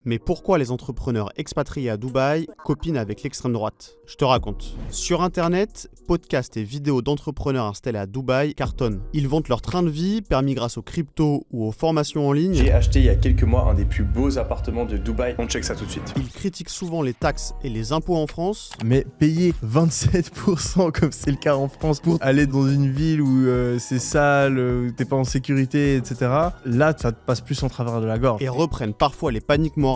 Mais pourquoi les entrepreneurs expatriés à Dubaï copinent avec l'extrême droite? Je te raconte. Sur internet, podcasts et vidéos d'entrepreneurs installés à Dubaï cartonnent. Ils vantent leur train de vie, permis grâce aux cryptos ou aux formations en ligne. J'ai acheté il y a quelques mois un des plus beaux appartements de Dubaï. On check ça tout de suite. Ils critiquent souvent les taxes et les impôts en France. Mais payer 27% comme c'est le cas en France pour aller dans une ville où c'est sale, où t'es pas en sécurité, etc. Là, ça te passe plus en travers de la gorge. Et reprennent parfois les paniques morales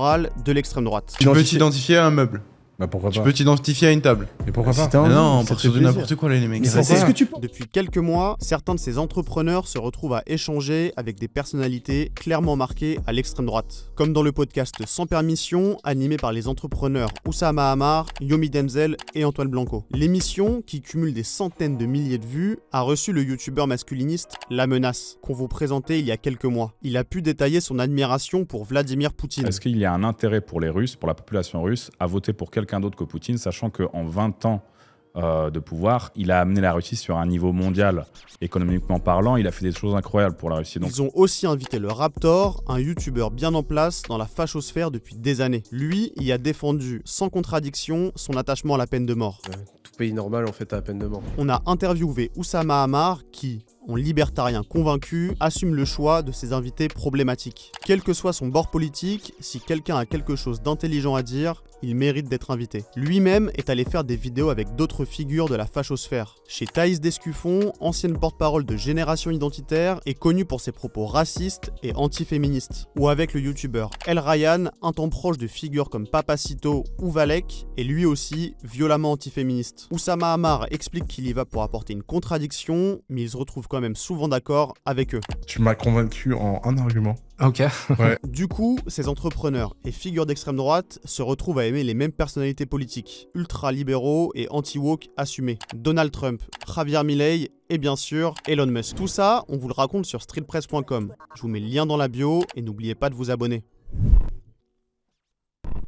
de l'extrême droite. Tu peux t'identifier à un meuble. Bah pourquoi pas. Tu peux t'identifier à une table. Mais pourquoi pas. C'était envie, Non, ça pour te fait sur du plaisir. n'importe quoi les mecs. Mais C'est pourquoi ce que tu penses. Depuis quelques mois, certains de ces entrepreneurs se retrouvent à échanger avec des personnalités clairement marquées à l'extrême droite. Comme dans le podcast Sans Permission, animé par les entrepreneurs Oussama Ammar, Yomi Denzel et Antoine Blanco. L'émission, qui cumule des centaines de milliers de vues, a reçu le youtubeur masculiniste La Menace, qu'on vous présentait il y a quelques mois. Il a pu détailler son admiration pour Vladimir Poutine. Est-ce qu'il y a un intérêt pour les Russes, pour la population russe, à voter pour quelqu'un d'autre que Poutine, sachant qu'en 20 ans de pouvoir, il a amené la Russie sur un niveau mondial, économiquement parlant, il a fait des choses incroyables pour la Russie. Donc... Ils ont aussi invité le Raptor, un youtubeur bien en place dans la fachosphère depuis des années. Lui, y a défendu sans contradiction son attachement à la peine de mort. Tout pays normal en fait a la peine de mort. On a interviewé Oussama Ammar qui, en libertarien convaincu, assume le choix de ses invités problématiques. Quel que soit son bord politique, si quelqu'un a quelque chose d'intelligent à dire, il mérite d'être invité. Lui-même est allé faire des vidéos avec d'autres figures de la fachosphère. Chez Thaïs Descuffon, ancienne porte-parole de Génération Identitaire, est connue pour ses propos racistes et antiféministes. Ou avec le youtubeur El Ryan, un temps proche de figures comme Papacito ou Valek, et lui aussi violemment antiféministe. Oussama Ammar explique qu'il y va pour apporter une contradiction, mais il se retrouve quand même souvent d'accord avec eux. Tu m'as convaincu en un argument. Ok. Du coup, ces entrepreneurs et figures d'extrême droite se retrouvent à aimer les mêmes personnalités politiques, ultra-libéraux et anti-woke assumés. Donald Trump, Javier Milei et bien sûr Elon Musk. Tout ça, on vous le raconte sur streetpress.com. Je vous mets le lien dans la bio et n'oubliez pas de vous abonner.